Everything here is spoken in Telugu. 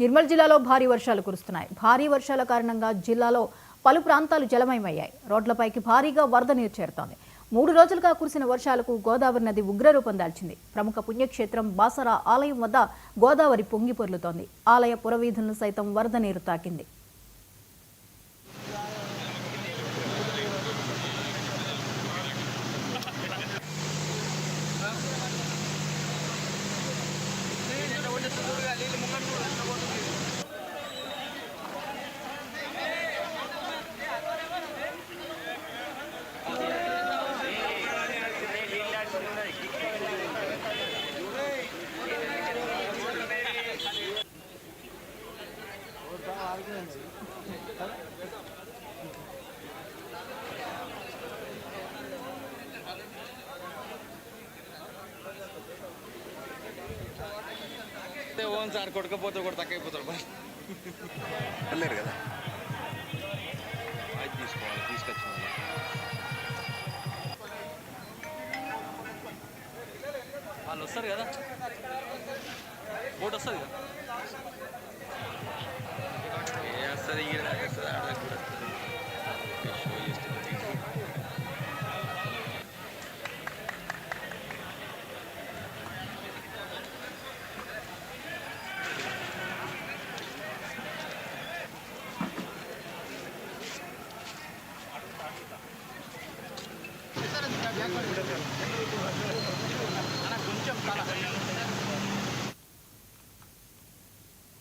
నిర్మల్ జిల్లాలో భారీ వర్షాలు కురుస్తున్నాయి. భారీ వర్షాల కారణంగా జిల్లాలో పలు ప్రాంతాలు జలమయమయ్యాయి. రోడ్లపైకి భారీగా వరద నీరు చేరుతోంది. 3 రోజులుగా కురిసిన వర్షాలకు గోదావరి నది ఉగ్రరూపం దాల్చింది. ప్రముఖ పుణ్యక్షేత్రం బాసరా ఆలయం వద్ద గోదావరి పొంగి పొర్లుతోంది. ఆలయ పురవీధులను సైతం వరద నీరు తాకింది. సార్ కొట్టకపోతే కూడా తక్కువైపోతాడు వెళ్ళలేరు కదా. అది తీసుకోవాలి, తీసుకొచ్చిన వాళ్ళు వస్తారు కదా, ఓటు వస్తుంది కదా, ఏ వస్తుంది వస్తుంది ఆడదాకా కూడా వస్తుంది. షో చేస్తుంది. కొంచెం